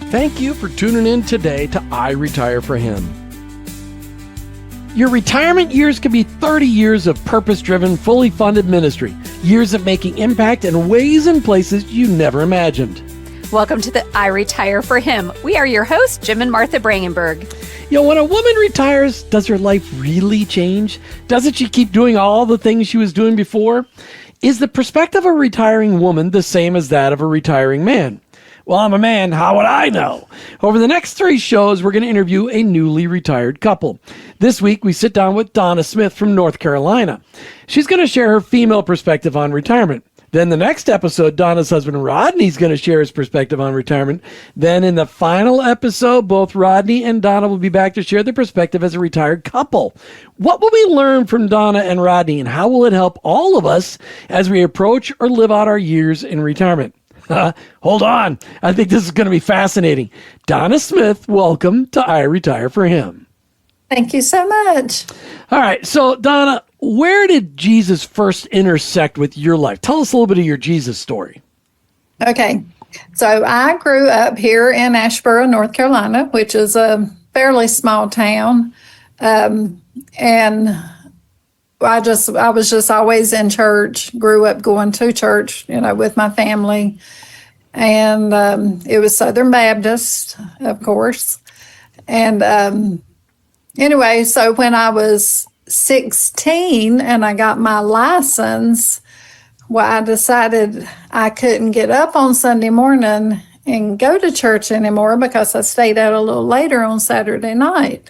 Thank you for tuning in today to I Retire for Him. Your retirement years could be 30 years of purpose-driven, fully funded ministry. Years of making impact in ways and places you never imagined. Welcome to the I Retire for Him. We are your hosts, Jim and Martha Brangenberg. When a woman retires, does her life really change? Doesn't she keep doing all the things she was doing before? Is the perspective of a retiring woman the same as that of a retiring man? Well, I'm a man. How would I know? Over the next 3 shows, we're going to interview a newly retired couple. This week, we sit down with Donna Smith from North Carolina. She's going to share her female perspective on retirement. Then the next episode, Donna's husband Rodney's going to share his perspective on retirement. Then in the final episode, both Rodney and Donna will be back to share their perspective as a retired couple. What will we learn from Donna and Rodney, and how will it help all of us as we approach or live out our years in retirement? Hold on. I think this is going to be fascinating. Donna Smith, welcome to I Retire for Him. Thank you so much. All right. So, Donna, where did Jesus first intersect with your life? Tell us a little bit of your Jesus story. Okay. So I grew up here in Asheboro, North Carolina, which is a fairly small town. And I was just always in church, grew up going to church, with my family. And it was Southern Baptist, of course. And anyway, so when I was 16 and I got my license, I decided I couldn't get up on Sunday morning and go to church anymore because I stayed out a little later on Saturday night.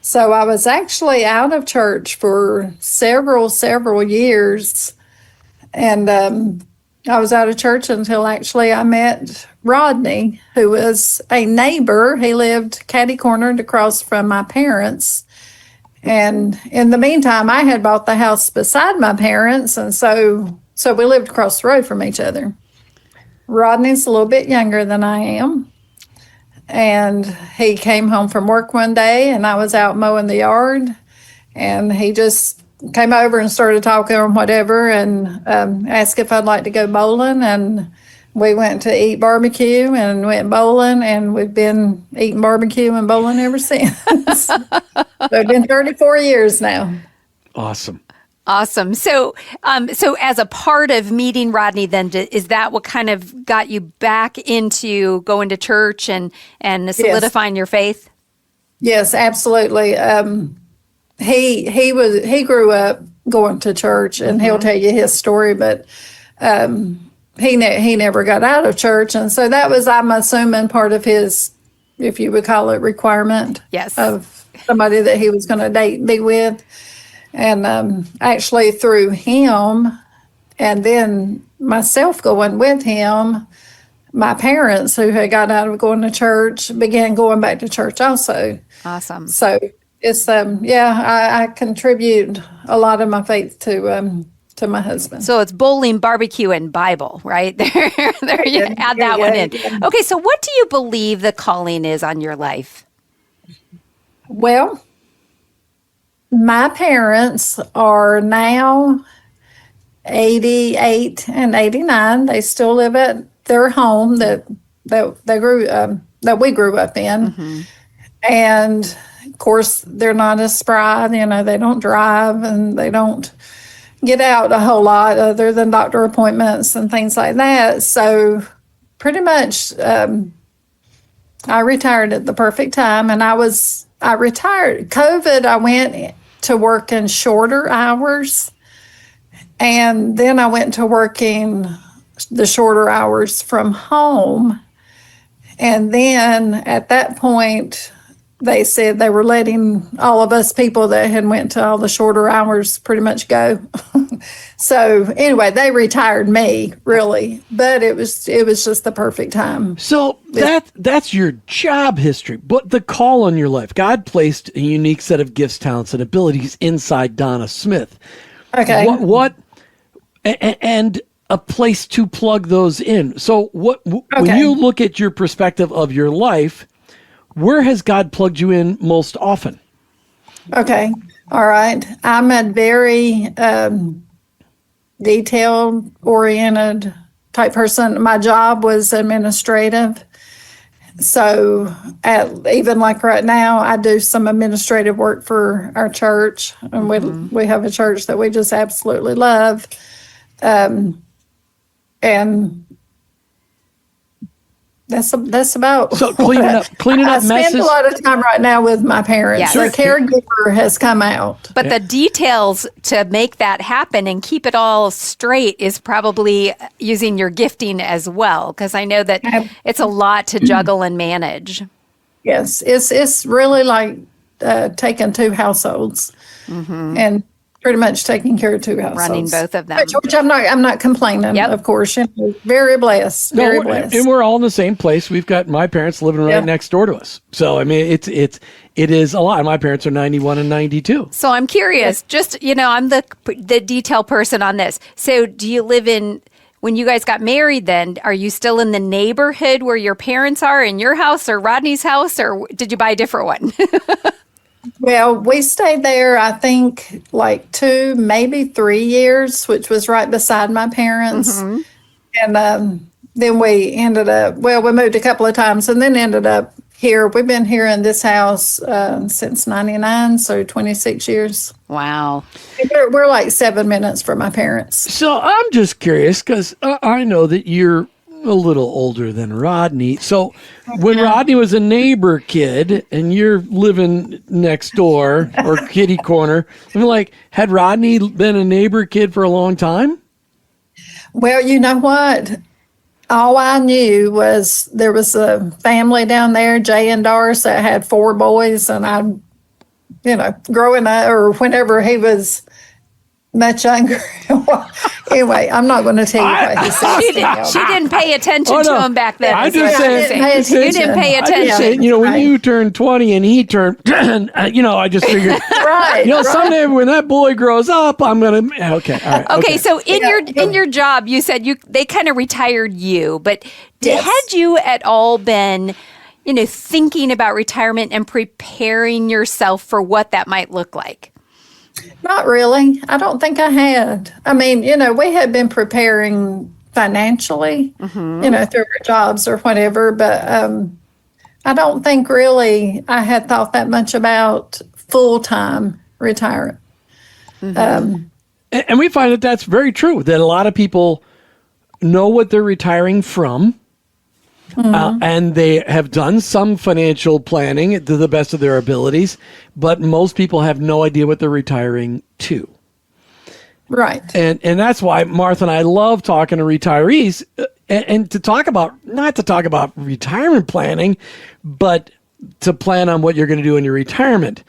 So I was actually out of church for several years. And I was out of church until actually I met Rodney, who was a neighbor. He lived catty-cornered across from my parents. And in the meantime, I had bought the house beside my parents. And so we lived across the road from each other. Rodney's a little bit younger than I am. And he came home from work one day and I was out mowing the yard, and he just came over and started talking or whatever, and asked if I'd like to go bowling. And we went to eat barbecue and went bowling, and we've been eating barbecue and bowling ever since. So it's been 34 years now. Awesome. So as a part of meeting Rodney, then, is that what kind of got you back into going to church and solidifying your faith? Yes, absolutely. He grew up going to church, and he'll tell you his story, but he never got out of church, and so that was, I'm assuming, part of his, if you would call it, requirement. Yes. Of somebody that he was going to be with. And actually through him, and then myself going with him, my parents, who had got out of going to church, began going back to church also. Awesome. So it's, I contribute a lot of my faith to my husband. So it's bowling, barbecue, and Bible, right? There you add that one in. Yeah. Okay, so what do you believe the calling is on your life? Well, my parents are now 88 and 89. They still live at their home that we grew up in. Mm-hmm. And of course, they're not as spry. They don't drive and they don't get out a whole lot other than doctor appointments and things like that. So pretty much, I retired at the perfect time, and I retired. COVID, I went to work in shorter hours, and then I went to working the shorter hours from home. And then at that point, they said they were letting all of us people that had went to all the shorter hours pretty much go. So anyway, they retired me, really, but it was just the perfect time. So that's your job history, but the call on your life. God placed a unique set of gifts, talents, and abilities inside Donna Smith. Okay. What and a place to plug those in. So when you look at your perspective of your life, where has God plugged you in most often? Okay. All right. I'm a very detail-oriented type person. My job was administrative, So even like right now, I do some administrative work for our church, and we have a church that we just absolutely love. And that's about So cleaning up I spend messes. a lot of time right now with my parents. Yes. The caregiver has come out. But the details to make that happen and keep it all straight is probably using your gifting as well, because I know that it's a lot to juggle and manage. Yes, it's really like taking two households and pretty much taking care of two households, Running both of them. Which I'm not complaining. Yep. Of course, very blessed, very blessed. And we're all in the same place. We've got my parents living right next door to us. So I mean, it is a lot. My parents are 91 and 92. So I'm curious, just, I'm the detail person on this. So do you live when you guys got married then, are you still in the neighborhood where your parents are, in your house or Rodney's house, or did you buy a different one? Well, we stayed there, I think, like 2, maybe 3 years, which was right beside my parents. And then we ended up, we moved a couple of times and then ended up here. We've been here in this house since 99, so 26 years. Wow. We're like 7 minutes from my parents. So I'm just curious because I know that you're a little older than Rodney. So when Rodney was a neighbor kid and you're living next door or kitty corner, I mean, like, had Rodney been a neighbor kid for a long time? Well, you know what? All I knew was there was a family down there, Jay and Doris, that had 4 boys, and growing up or whenever he was much younger. Anyway, I'm not going to tell you what he said. She didn't pay attention to him back then. I'm just saying. You didn't pay attention. I'm just saying, when you turned 20 and he turned, I just figured, someday when that boy grows up, I'm going to, okay, all right. Okay, so in your job, you said they kind of retired you, but had you at all been, thinking about retirement and preparing yourself for what that might look like? Not really. I don't think I had. I mean, we had been preparing financially, through our jobs or whatever, but I don't think really I had thought that much about full-time retiring. And we find that that's very true, that a lot of people know what they're retiring from. And they have done some financial planning to the best of their abilities, but most people have no idea what they're retiring to. Right. And that's why Martha and I love talking to retirees and to talk about, not to talk about retirement planning, but to plan on what you're going to do in your retirement.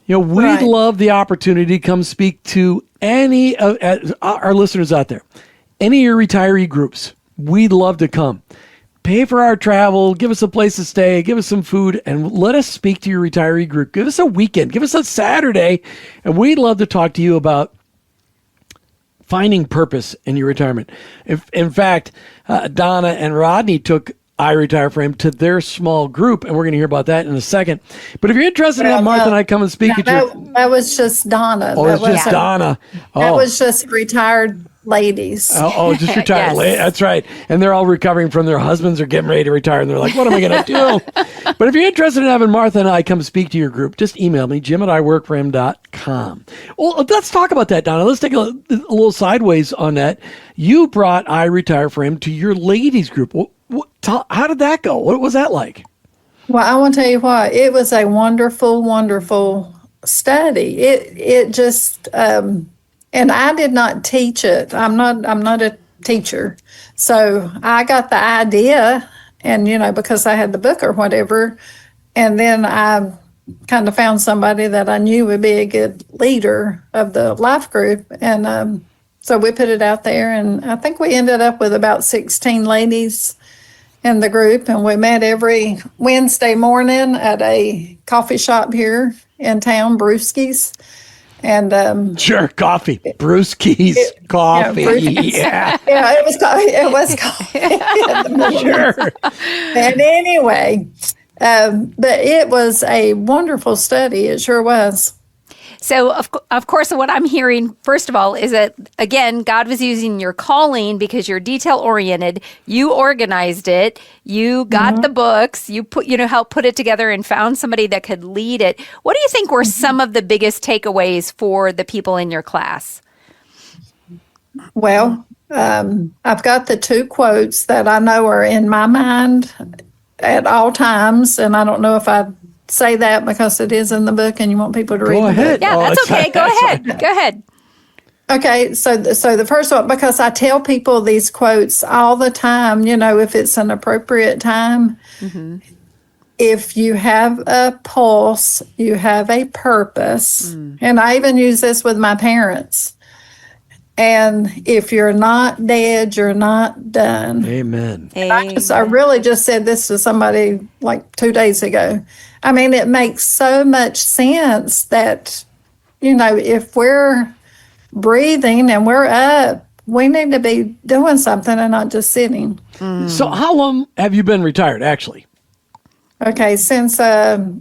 We'd love the opportunity to come speak to any of our listeners out there, any of your retiree groups. We'd love to come. Pay for our travel, give us a place to stay, give us some food, and let us speak to your retiree group. Give us a weekend, give us a Saturday, and we'd love to talk to you about finding purpose in your retirement. In fact, Donna and Rodney took I Retire For Him to their small group, and we're going to hear about that in a second. But if you're interested in that, Martha and I come and speak at your... That was just Donna. Oh, it was just Donna. That was just retired ladies. Just retired. Yes. That's right. And they're all recovering from their husbands or getting ready to retire. And they're like, what am I going to do? But if you're interested in having Martha and I come speak to your group, just email me, jim@iworkforhim.com. Well, let's talk about that, Donna. Let's take a little sideways on that. You brought I Retire For Him to your ladies group. How did that go? What was that like? Well, I want to tell you what, it was a wonderful, wonderful study. It just, and I did not teach it. I'm not a teacher. So I got the idea and, because I had the book or whatever, and then I kind of found somebody that I knew would be a good leader of the life group. And so we put it out there, and I think we ended up with about 16 ladies in the group, and we met every Wednesday morning at a coffee shop here in town, Brewski's. And sure, coffee, Brewski's coffee. Yeah, it was coffee. Sure. And anyway, but it was a wonderful study. It sure was. So, of course, what I'm hearing, first of all, is that, again, God was using your calling because you're detail oriented. You organized it. You got the books. You helped put it together and found somebody that could lead it. What do you think were some of the biggest takeaways for the people in your class? Well, I've got the two quotes that I know are in my mind at all times, and I don't know if I say that because it is in the book and you want people to read Go the ahead. book. Yeah, that's okay. Go ahead. Go ahead. Okay, so the first one, because I tell people these quotes all the time, if it's an appropriate time. If you have a pulse, you have a purpose. And I even use this with my parents. And if you're not dead, you're not done. Amen. I really just said this to somebody like 2 days ago. I mean, it makes so much sense that, if we're breathing and we're up, we need to be doing something and not just sitting. So how long have you been retired, actually? Okay, since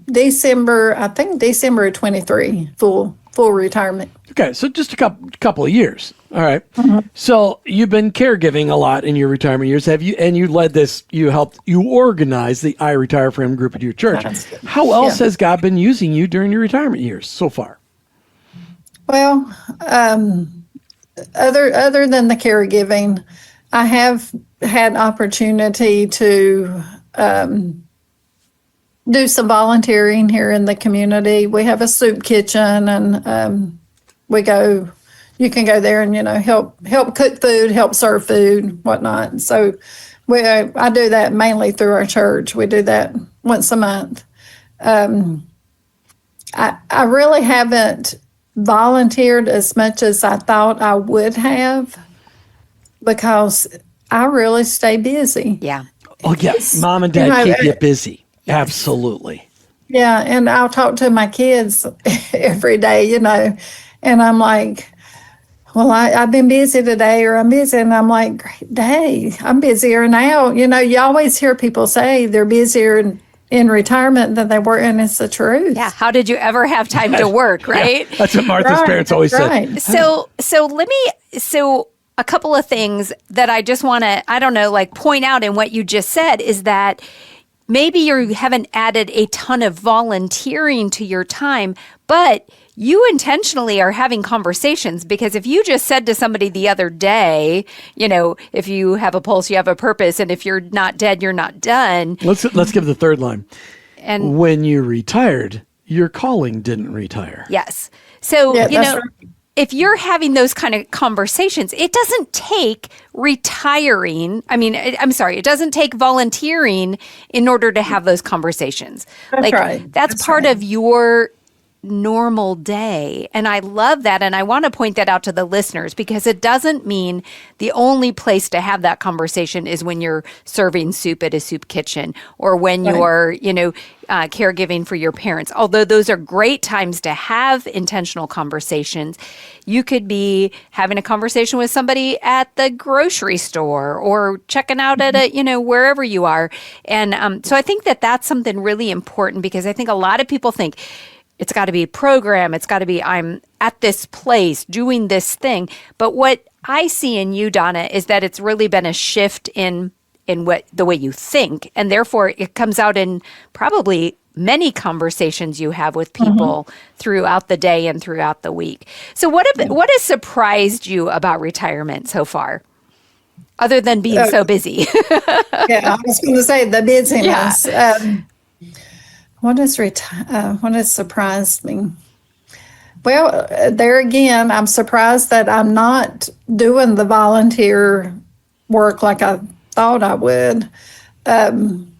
December, I think December of 23, full retirement. Okay, so just a couple of years. All right. So you've been caregiving a lot in your retirement years. Have you? And you led this. You organize the I Retire For Him group at your church. How else has God been using you during your retirement years so far? Well, other than the caregiving, I have had opportunity to do some volunteering here in the community. We have a soup kitchen, and you can go there and help cook food, help serve food, whatnot. So I do that mainly through our church. We do that once a month. I really haven't volunteered as much as I thought I would have because I really stay busy. Yeah. Oh, yes. Mom and Dad keep you busy. Absolutely. Yeah, and I'll talk to my kids every day, and I'm like, well, I've been busy today, or I'm busy, and I'm like, great day, I'm busier now. You always hear people say they're busier in retirement than they were, and it's the truth. Yeah. How did you ever have time to work, right? Yeah, that's what Martha's parents always said. So a couple of things that I just want to, point out in what you just said is that maybe you haven't added a ton of volunteering to your time, but you intentionally are having conversations, because if you just said to somebody the other day, if you have a pulse, you have a purpose, and if you're not dead, you're not done. Let's give the third line. And when you retired, your calling didn't retire. yes. So, Yeah, right. If you're having those kind of conversations, it doesn't take retiring. It doesn't take volunteering in order to have those conversations. That's right. That's part of your normal day. And I love that. And I want to point that out to the listeners, because it doesn't mean the only place to have that conversation is when you're serving soup at a soup kitchen, or when you're, caregiving for your parents. Although those are great times to have intentional conversations, you could be having a conversation with somebody at the grocery store or checking out at wherever you are. And so I think that that's something really important, because I think a lot of people think, it's got to be a program. It's got to be, I'm at this place doing this thing. But what I see in you, Donna, is that it's really been a shift in the way you think. And therefore, it comes out in probably many conversations you have with people throughout the day and throughout the week. So what has surprised you about retirement so far, other than being so busy? Yeah, I was going to say the busyness. Yeah. What has surprised me? Well, there again, I'm surprised that I'm not doing the volunteer work like I thought I would. And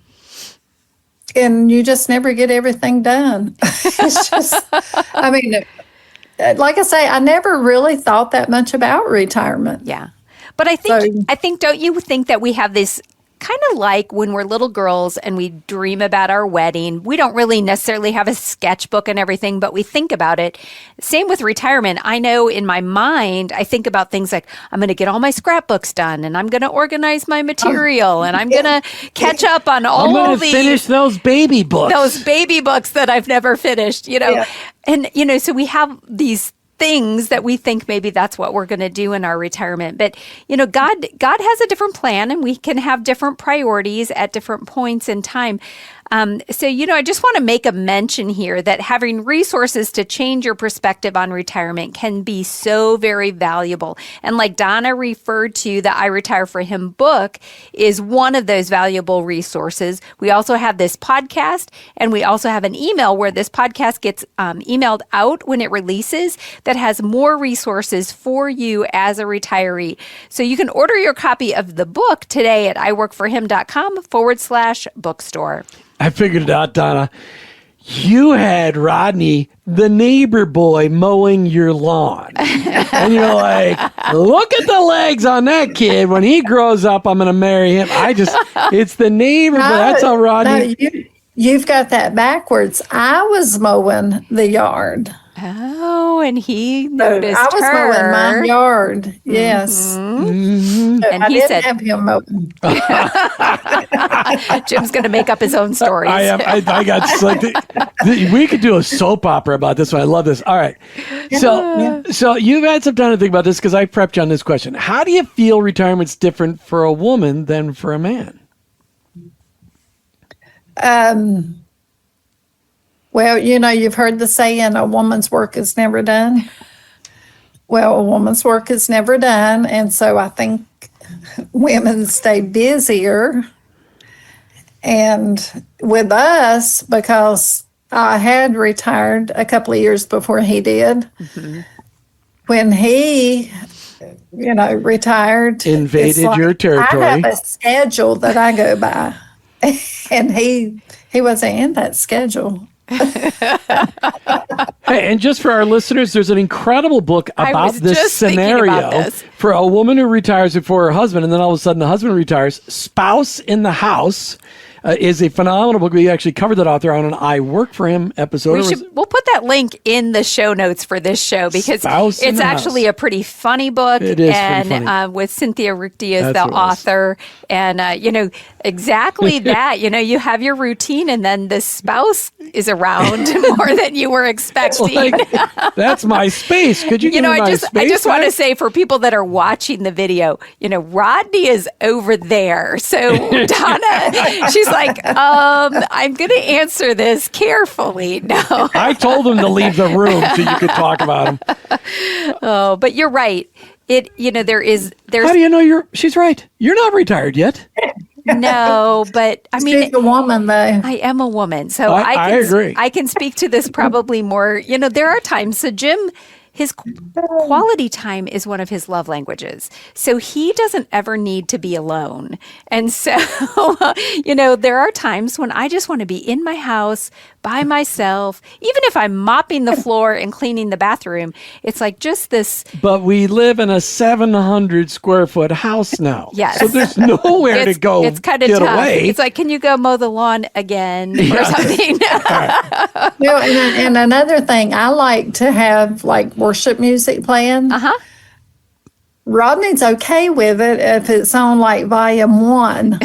you just never get everything done. It's just, like I say, I never really thought that much about retirement. Yeah. But I think, don't you think that we have this kind of like when we're little girls and we dream about our wedding. We don't really necessarily have a sketchbook and everything, but we think about it. Same with retirement. I know in my mind, I think about things like, I'm going to get all my scrapbooks done, and I'm going to organize my material, and I'm going to catch up on all I'm going to these. finish those baby books. Those baby books that I've never finished, Yeah. And, so we have these things that we think maybe that's what we're going to do in our retirement. But, God has a different plan, and we can have different priorities at different points in time. So, I just want to make a mention here that having resources to change your perspective on retirement can be so very valuable. And like Donna referred to, the I Retire for Him book is one of those valuable resources. We also have this podcast, and we also have an email where this podcast gets emailed out when it releases that has more resources for you as a retiree. So you can order your copy of the book today at iworkforhim.com/bookstore. I figured it out, Donna. You had Rodney, the neighbor boy, mowing your lawn. And you're like, look at the legs on that kid. When he grows up, I'm going to marry him. It's the neighbor boy. That's how Rodney. No, you've got that backwards. I was mowing the yard. Oh, and he noticed I was her. mowing my yard. Yes. Mm-hmm. So And I he didn't said- have him mowing. Jim's going to make up his own stories. I am. I got like we could do a soap opera about this one. I love this. All right. So you've had some time to think about this because I prepped you on this question. How do you feel retirement's different for a woman than for a man? Well, you've heard the saying, a woman's work is never done. Well, a woman's work is never done. And so I think women stay busier. And with us, because I had retired a couple of years before he did, when he, retired, Invaded it's like your territory. I have a schedule that I go by. And he wasn't in that schedule. Hey, and just for our listeners, there's an incredible book about was this just thinking scenario about this. for a woman who retires before her husband, and then all of a sudden the husband retires. Spouse in the House is a phenomenal book. We actually covered that author on an I Work for Him episode. We'll put that link in the show notes for this show because Spouse in it's the actually House. a pretty funny book. It is and pretty funny. with Cynthia Ruchti as That's the what it was. author, and exactly that. You have your routine, and then the spouse is around more than you were expecting. Like, that's my space. Could you give me my I space just want to back? say for people that are watching the video, Rodney is over there. So Donna, she's like, I'm going to answer this carefully. No. I told him to leave the room so you could talk about him. Oh, but you're right. There's How do you know she's right? You're not retired yet. no, but I mean, She's a woman, though. I am a woman, so I agree. I can speak to this probably more. There are times. So Jim, his quality time is one of his love languages. So he doesn't ever need to be alone. And so, there are times when I just want to be in my house by myself, even if I'm mopping the floor and cleaning the bathroom. It's like just this. But we live in a 700 square foot house now. Yes. So there's nowhere to go. It's kind of get tough. away. It's like, can you go mow the lawn again or something? And another thing, I like to have like worship music playing. Rodney's okay with it if it's on like volume 1.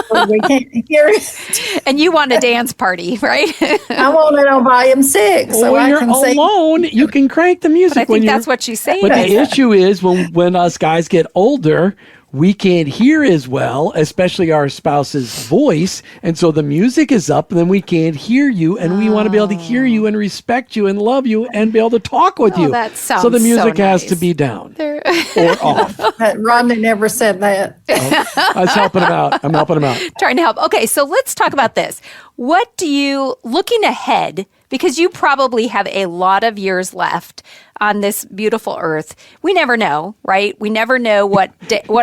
Where we can't hear it. And you want a dance party, right? I want it on volume 6 so when I you're can sing. alone, you can crank the music. But I think that's what she's saying. But the issue is when us guys get older, we can't hear as well, especially our spouse's voice. And so the music is up, and then we can't hear you. And we want to be able to hear you and respect you and love you and be able to talk with you. That sounds so the music so has nice. to be down or off. Rodney never said that. I was helping him out. I'm helping him out. Trying to help. Okay, so let's talk about this. What do you, looking ahead, because you probably have a lot of years left on this beautiful earth. We never know, right? We never know what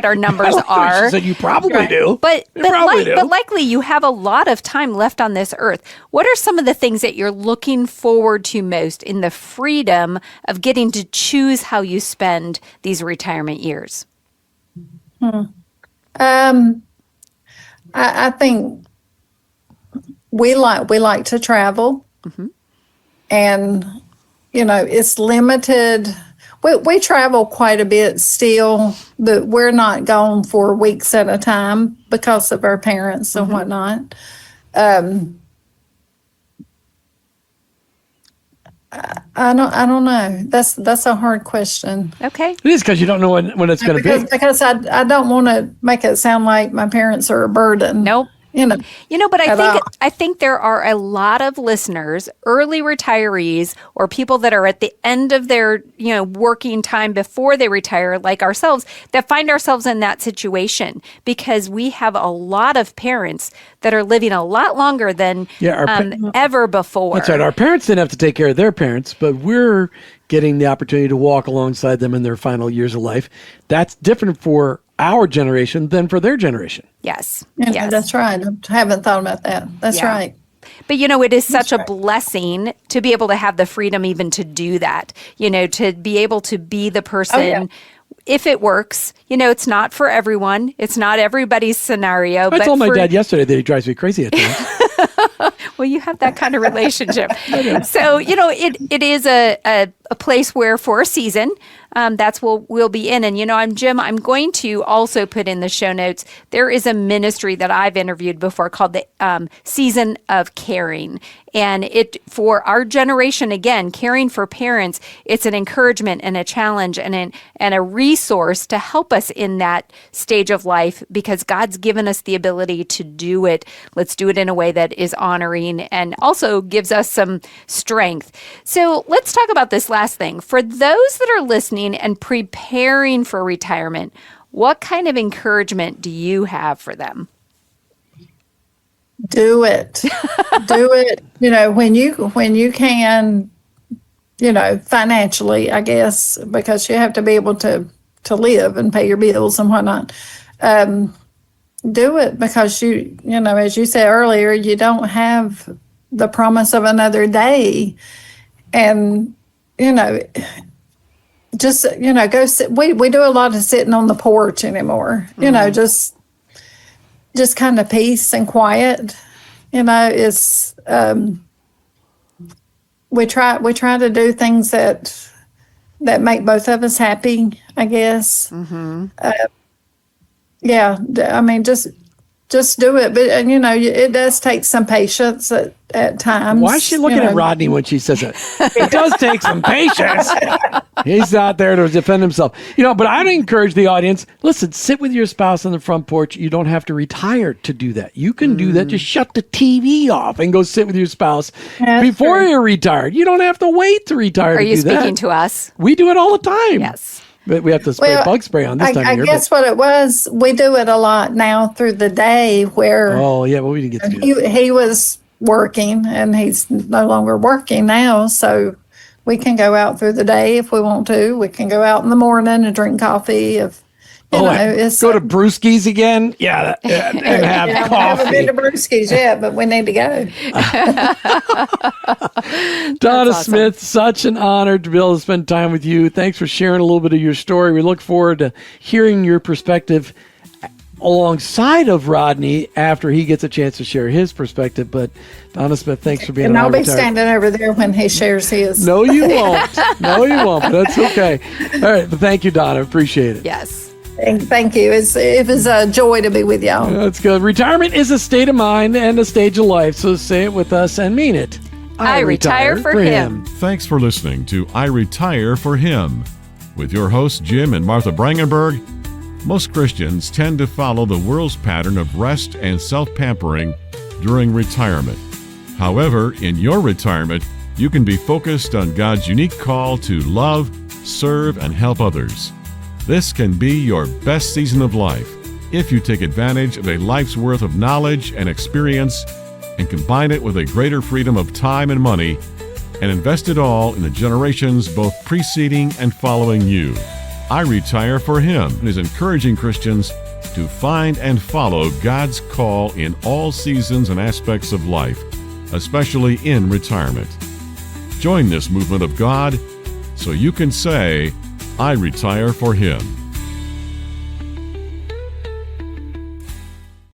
our numbers are. She said you probably do. But You probably do. but likely you have a lot of time left on this earth. What are some of the things that you're looking forward to most in the freedom of getting to choose how you spend these retirement years? I think we like to travel, and it's limited. We travel quite a bit still, but we're not gone for weeks at a time because of our parents and whatnot. I don't know. That's a hard question. Okay. It is because you don't know when it's going to be. Because I don't want to make it sound like my parents are a burden. Nope. But I think there are a lot of listeners, early retirees, or people that are at the end of their, working time before they retire, like ourselves, that find ourselves in that situation because we have a lot of parents that are living a lot longer than ever before. That's right. Our parents didn't have to take care of their parents, but we're getting the opportunity to walk alongside them in their final years of life. That's different for our generation than for their generation. Yes. Yes. That's right. I haven't thought about that. That's right. But, it is such a blessing to be able to have the freedom even to do that, to be able to be the person. If it works, it's not for everyone. It's not everybody's scenario. I told my dad yesterday that he drives me crazy at times. Well, you have that kind of relationship. So, it is a place where for a season, that's what we'll be in. And, I'm going to also put in the show notes, there is a ministry that I've interviewed before called the Season of Caring. And for our generation, again, caring for parents, it's an encouragement and a challenge and a resource to help us in that stage of life because God's given us the ability to do it. Let's do it in a way that is honoring and also gives us some strength. So let's talk about this last thing. For those that are listening and preparing for retirement, what kind of encouragement do you have for them? Do it. Do it. When you can, financially, I guess, because you have to be able to live and pay your bills and whatnot. Do it because as you said earlier, you don't have the promise of another day. And, just, go sit. We do a lot of sitting on the porch anymore, just kind of peace and quiet. It's, we try to do things that make both of us happy, I guess. Just do it. But, it does take some patience at times. Why is she looking at Rodney when she says it? It does take some patience. He's out there to defend himself. But I'd encourage the audience, listen, sit with your spouse on the front porch. You don't have to retire to do that. You can do that. Just shut the TV off and go sit with your spouse before you're retired. You don't have to wait to retire to do that. Are you speaking to us? We do it all the time. Yes. But we have to spray bug spray on this time of year. I guess what it was, we do it a lot now through the day where... Oh, yeah, well, we didn't get to do that. He was working, and he's no longer working now, so we can go out through the day if we want to. We can go out in the morning and drink coffee. Go to Brewski's again? Yeah, and have coffee. I haven't been to Brewski's yet, but we need to go. Donna Smith, such an honor to be able to spend time with you. Thanks for sharing a little bit of your story. We look forward to hearing your perspective alongside of Rodney after he gets a chance to share his perspective. But Donna Smith, thanks for being on. And I'll be standing over there when he shares his. No, you won't. No, you won't. But that's okay. All right. But thank you, Donna. Appreciate it. Yes. Thank you. It was a joy to be with y'all. That's good. Retirement is a state of mind and a stage of life. So say it with us and mean it. I retire for him. Thanks for listening to I Retire for Him. With your hosts, Jim and Martha Brangenberg, most Christians tend to follow the world's pattern of rest and self-pampering during retirement. However, in your retirement, you can be focused on God's unique call to love, serve, and help others. This can be your best season of life if you take advantage of a life's worth of knowledge and experience and combine it with a greater freedom of time and money and invest it all in the generations both preceding and following you. I Retire for Him is encouraging Christians to find and follow God's call in all seasons and aspects of life, especially in retirement. Join this movement of God so you can say, I retire for Him.